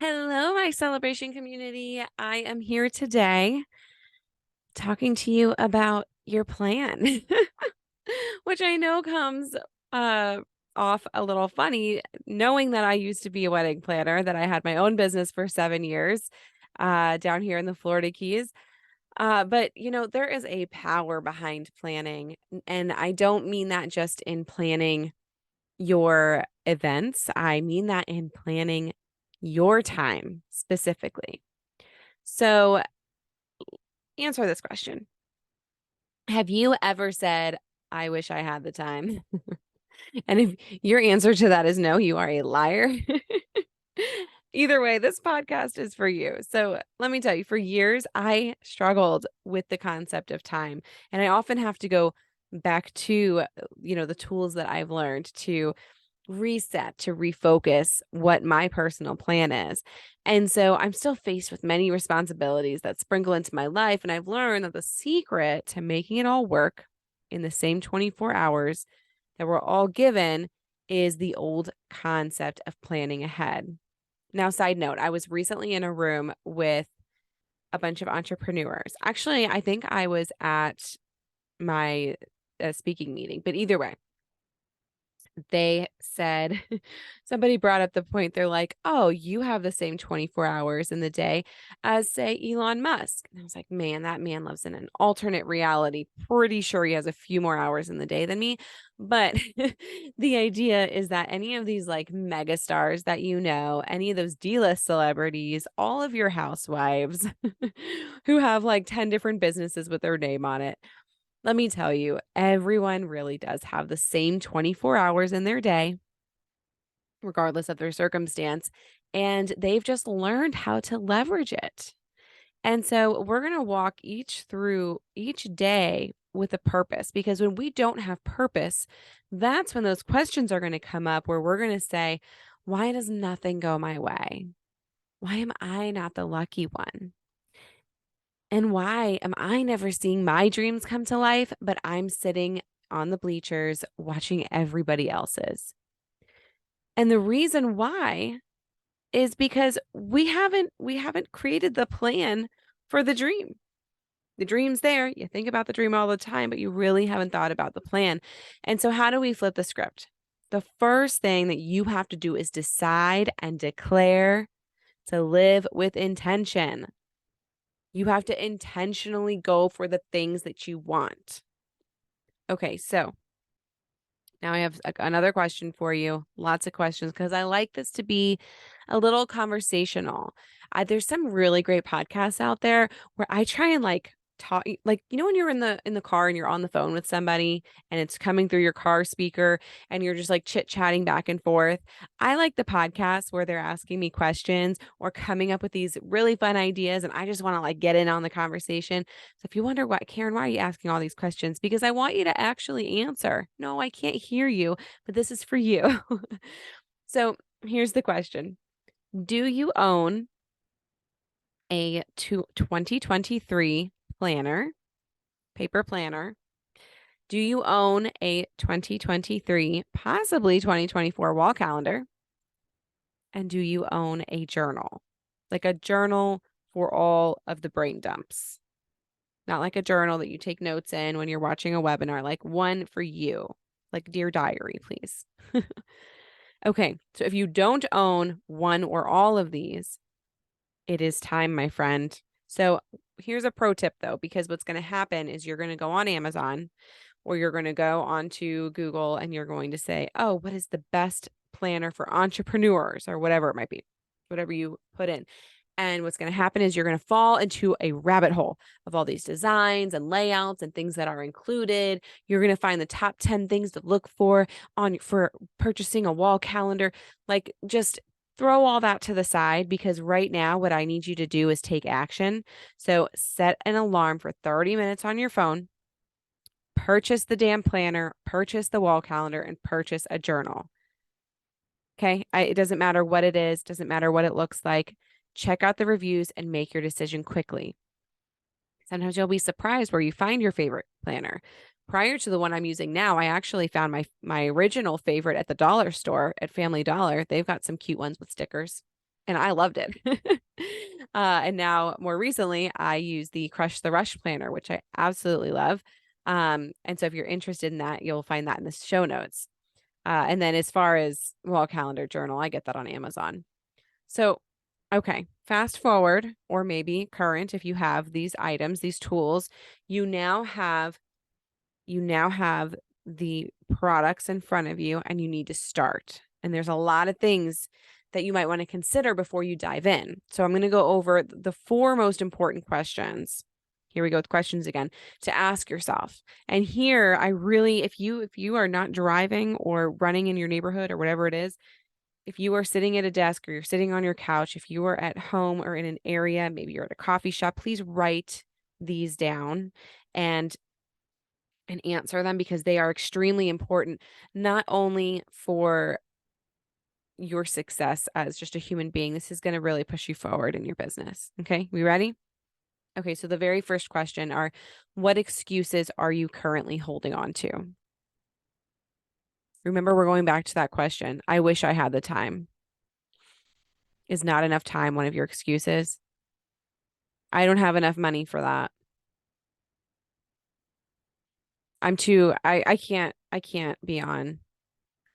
Hello, my celebration community. I am here today talking to you about your plan, which I know comes uh, off a little funny, knowing that I used to be a wedding planner, that I had my own business for 7 years down here in the Florida Keys. But there is a power behind planning. And I don't mean that just in planning your events, I mean that in planning your time specifically. So, answer this question. Have you ever said, I wish I had the time? And if your answer to that is no, you are a liar. Either way, this podcast is for you. So let me tell you, for years, I struggled with the concept of time. And I often have to go back to, the tools that I've learned to reset, to refocus what my personal plan is. And so I'm still faced with many responsibilities that sprinkle into my life. And I've learned that the secret to making it all work in the same 24 hours that we're all given is the old concept of planning ahead. Now, side note, I was recently in a room with a bunch of entrepreneurs. Actually, I think I was at my speaking meeting, but either way, they said somebody brought up the point. They're like, oh, you have the same 24 hours in the day as, say, Elon Musk. And I was like, man, that man lives in an alternate reality. Pretty sure he has a few more hours in the day than me. But the idea is that any of these like mega stars that any of those D-list celebrities, all of your housewives who have like 10 different businesses with their name on it, let me tell you, everyone really does have the same 24 hours in their day, regardless of their circumstance, and they've just learned how to leverage it. And so we're going to walk through each day with a purpose, because when we don't have purpose, that's when those questions are going to come up where we're going to say, why does nothing go my way? Why am I not the lucky one? And why am I never seeing my dreams come to life, but I'm sitting on the bleachers watching everybody else's? And the reason why is because we haven't created the plan for the dream. The dream's there. You think about the dream all the time, but you really haven't thought about the plan. And so how do we flip the script? The first thing that you have to do is decide and declare to live with intention. You have to intentionally go for the things that you want. Okay, so now I have another question for you. Lots of questions because I like this to be a little conversational. There's some really great podcasts out there where I try and like talk, like when you're in the car and you're on the phone with somebody and it's coming through your car speaker and you're just like chit chatting back and forth. I like the podcasts where they're asking me questions or coming up with these really fun ideas, and I just want to like get in on the conversation. So if you wonder what, Karen, why are you asking all these questions? Because I want you to actually answer. No, I can't hear you, but this is for you. So here's the question. Do you own a 2023 planner, paper planner? Do you own a 2023, possibly 2024 wall calendar? And do you own a journal? Like a journal for all of the brain dumps. Not like a journal that you take notes in when you're watching a webinar, like one for you, like Dear Diary, please. Okay, so if you don't own one or all of these, it is time, my friend. So here's a pro tip though, because what's going to happen is you're going to go on Amazon or you're going to go onto Google and you're going to say, oh, what is the best planner for entrepreneurs or whatever it might be, whatever you put in. And what's going to happen is you're going to fall into a rabbit hole of all these designs and layouts and things that are included. You're going to find the top 10 things to look for purchasing a wall calendar. Like, just throw all that to the side, because right now what I need you to do is take action. So set an alarm for 30 minutes on your phone, purchase the damn planner, purchase the wall calendar, and purchase a journal. Okay. It doesn't matter what it is, doesn't matter what it looks like. Check out the reviews and make your decision quickly. Sometimes you'll be surprised where you find your favorite planner. Prior to the one I'm using now, I actually found my original favorite at the dollar store at Family Dollar. They've got some cute ones with stickers. and I loved it. And now more recently, I use the Crush the Rush planner, which I absolutely love. And so if you're interested in that, you'll find that in the show notes. And then as far as wall calendar journal, I get that on Amazon. So, okay, fast forward, or maybe current, if you have these items, these tools, you now have the products in front of you and you need to start. And there's a lot of things that you might want to consider before you dive in. So I'm going to go over the 4 most important questions. Here we go with questions again to ask yourself. And here I really, if you are not driving or running in your neighborhood or whatever it is, if you are sitting at a desk or you're sitting on your couch, if you are at home or in an area, maybe you're at a coffee shop, please write these down and answer them because they are extremely important, not only for your success as just a human being. This is going to really push you forward in your business. Okay, we ready? Okay, so the very first question are, what excuses are you currently holding on to? Remember, we're going back to that question. I wish I had the time. Is not enough time one of your excuses? I don't have enough money for that. I can't be on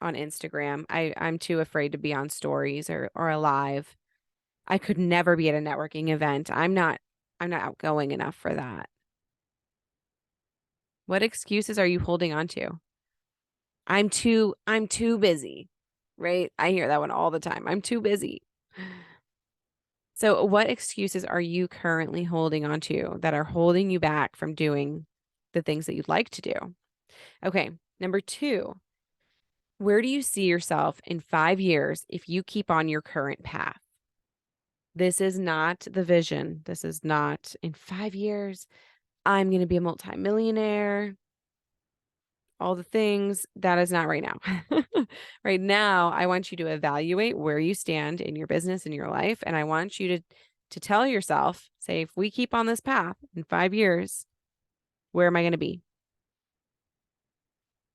Instagram. I'm too afraid to be on stories or alive. I could never be at a networking event. I'm not outgoing enough for that. What excuses are you holding on to? I'm too busy, right? I hear that one all the time. I'm too busy. So what excuses are you currently holding on to that are holding you back from doing the things that you'd like to do? Okay, number 2, where do you see yourself in 5 years if you keep on your current path? This is not the vision. This is not in 5 years, I'm going to be a multimillionaire, all the things. That is not right now. Right now, I want you to evaluate where you stand in your business, in your life. And I want you to tell yourself, say, if we keep on this path in 5 years, where am I going to be?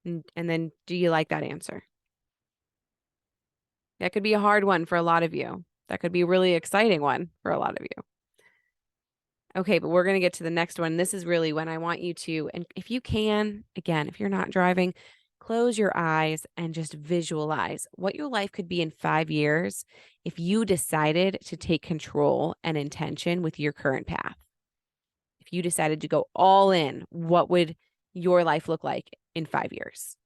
And then do you like that answer? That could be a hard one for a lot of you. That could be a really exciting one for a lot of you. Okay, but we're going to get to the next one. This is really when I want you to, and if you can, again, if you're not driving, close your eyes and just visualize what your life could be in 5 years if you decided to take control and intention with your current path. If you decided to go all in, what would your life look like in 5 years?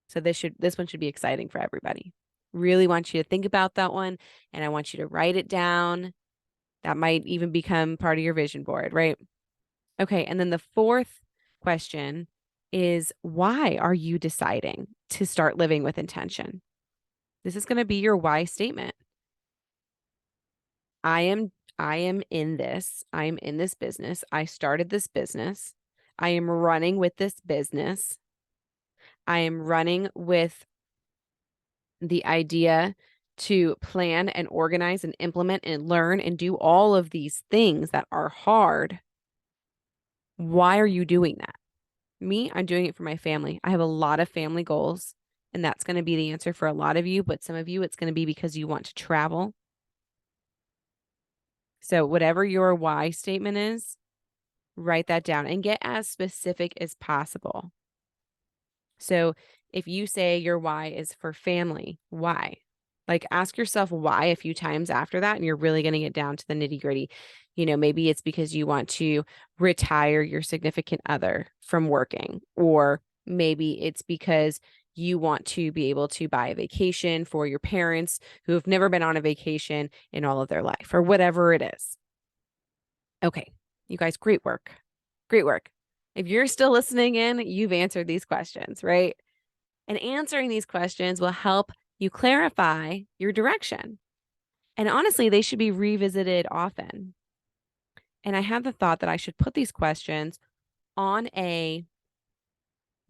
So this one should be exciting for everybody. Really want you to think about that one, and I want you to write it down. That might even become part of your vision board, right? Okay, and then the 4th question is, why are you deciding to start living with intention? This is going to be your why statement. I am in this. I'm in this business. I started this business. I am running with this business. I am running with the idea to plan and organize and implement and learn and do all of these things that are hard. Why are you doing that? Me, I'm doing it for my family. I have a lot of family goals, and that's going to be the answer for a lot of you, but some of you, it's going to be because you want to travel. So whatever your why statement is, write that down and get as specific as possible. So if you say your why is for family, why? Like ask yourself why a few times after that, and you're really going to get down to the nitty gritty. You know, maybe it's because you want to retire your significant other from working, or maybe it's because you want to be able to buy a vacation for your parents who have never been on a vacation in all of their life, or whatever it is. Okay, you guys, great work. Great work. If you're still listening in, you've answered these questions, right? And answering these questions will help you clarify your direction. And honestly, they should be revisited often. And I have the thought that I should put these questions on a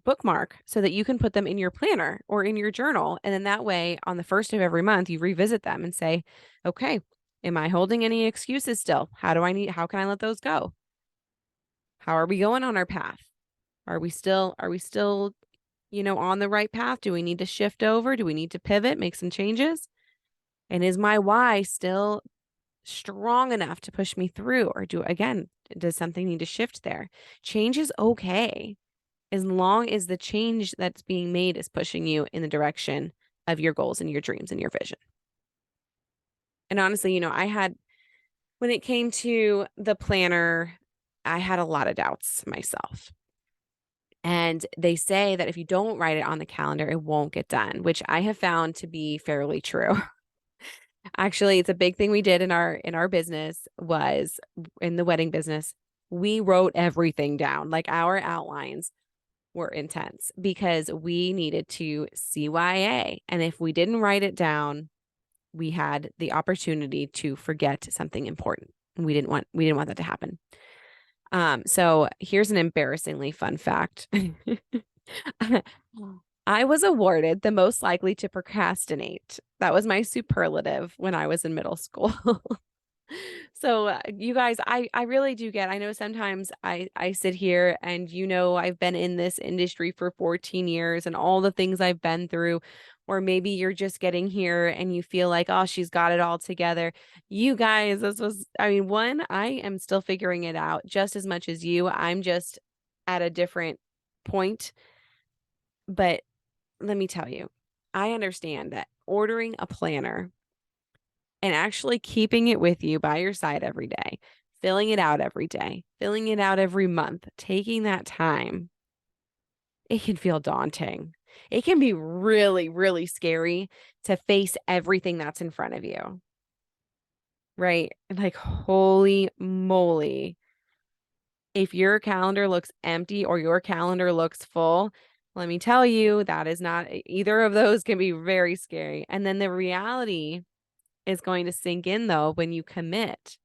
bookmark so that you can put them in your planner or in your journal. And then that way, on the first of every month, you revisit them and say, okay, am I holding any excuses still? How can I let those go? How are we going on our path? Are we still, on the right path? Do we need to shift over? Do we need to pivot, make some changes? And is my why still strong enough to push me through? Or does something need to shift there? Change is okay as long as the change that's being made is pushing you in the direction of your goals and your dreams and your vision. And honestly, when it came to the planner, I had a lot of doubts myself. And they say that if you don't write it on the calendar, it won't get done, which I have found to be fairly true. Actually, it's a big thing we did in our business was in the wedding business. We wrote everything down. Like our outlines were intense because we needed to CYA. And if we didn't write it down, we had the opportunity to forget something important. And we didn't want that to happen. So here's an embarrassingly fun fact. I was awarded the most likely to procrastinate. That was my superlative when I was in middle school. So you guys, I really do I know sometimes I sit here and I've been in this industry for 14 years and all the things I've been through, or maybe you're just getting here and you feel like, oh, she's got it all together. You guys, I am still figuring it out just as much as you. I'm just at a different point. But let me tell you, I understand that ordering a planner and actually keeping it with you by your side every day, filling it out every day, filling it out every month, taking that time, it can feel daunting. It can be really, really scary to face everything that's in front of you, right? Like, holy moly. If your calendar looks empty or your calendar looks full, let me tell you, that is not either of those can be very scary. And then the reality is going to sink in though when you commit.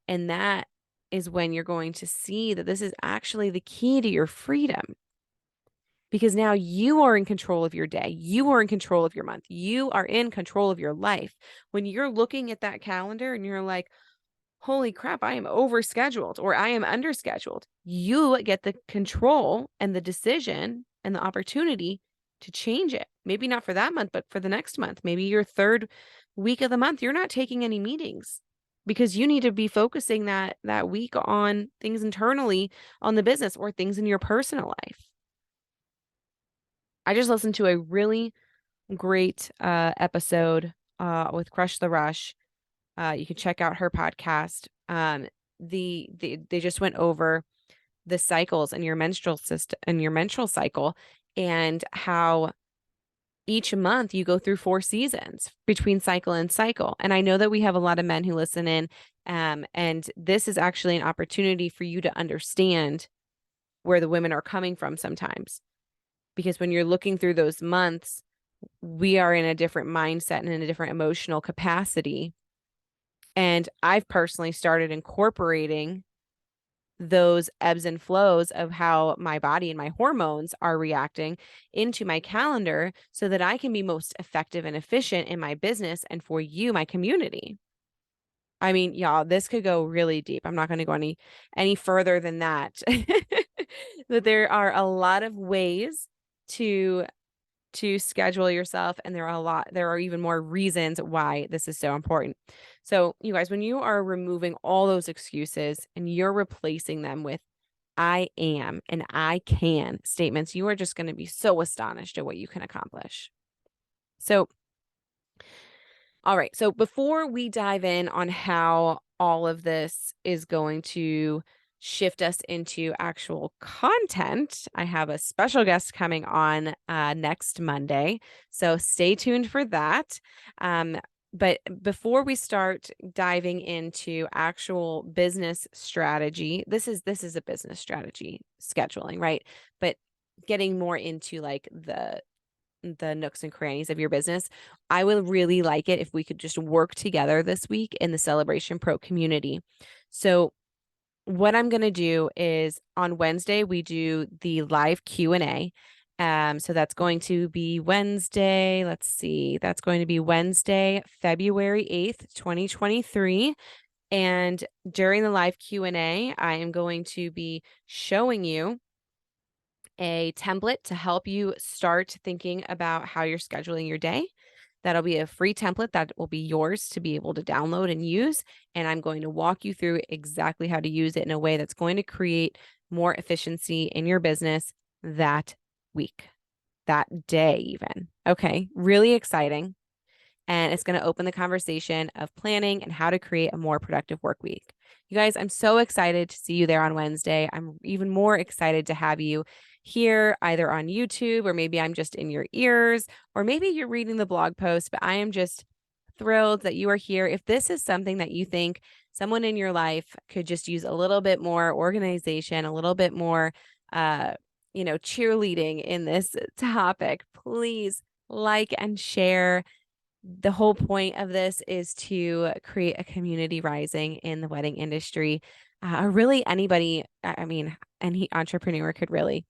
And that is when you're going to see that this is actually the key to your freedom. Because now you are in control of your day. You are in control of your month. You are in control of your life. When you're looking at that calendar and you're like, holy crap, I am overscheduled or I am underscheduled, you get the control and the decision and the opportunity to change it. Maybe not for that month, but for the next month. Maybe your third week of the month, you're not taking any meetings because you need to be focusing that week on things internally on the business or things in your personal life. I just listened to a really great episode with Crush the Rush. You can check out her podcast. They just went over the cycles in your menstrual system and your menstrual cycle and how each month you go through 4 seasons between cycle and cycle. And I know that we have a lot of men who listen in, and this is actually an opportunity for you to understand where the women are coming from sometimes. Because when you're looking through those months, we are in a different mindset and in a different emotional capacity. And I've personally started incorporating those ebbs and flows of how my body and my hormones are reacting into my calendar so that I can be most effective and efficient in my business and for you, my community. I mean, y'all, this could go really deep. I'm not going to go any further than that. That there are a lot of ways to schedule yourself, and there are even more reasons why this is so important. So you guys, when you are removing all those excuses and you're replacing them with I am and I can statements, you are just going to be so astonished at what you can accomplish. So all right, so before we dive in on how all of this is going to shift us into actual content, I have a special guest coming on next Monday. So stay tuned for that. But before we start diving into actual business strategy, this is a business strategy scheduling, right? But getting more into like the nooks and crannies of your business, I would really like it if we could just work together this week in the Celebration Pro community. So what I'm going to do is on Wednesday, we do the live Q&A. So that's going to be Wednesday. Let's see. That's going to be Wednesday, February 8th, 2023. And during the live Q&A, I am going to be showing you a template to help you start thinking about how you're scheduling your day. That'll be a free template that will be yours to be able to download and use. And I'm going to walk you through exactly how to use it in a way that's going to create more efficiency in your business that week, that day, even. Okay, really exciting. And it's going to open the conversation of planning and how to create a more productive work week. You guys, I'm so excited to see you there on Wednesday. I'm even more excited to have you here either on YouTube, or maybe I'm just in your ears, or maybe you're reading the blog post, but I am just thrilled that you are here. If this is something that you think someone in your life could just use a little bit more organization, a little bit more cheerleading in this topic, please like and share. The whole point of this is to create a community rising in the wedding industry. Or really anybody, I mean, any entrepreneur could really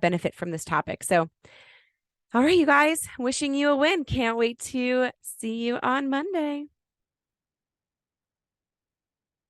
benefit from this topic. So, all right, you guys, wishing you a win. Can't wait to see you on Monday.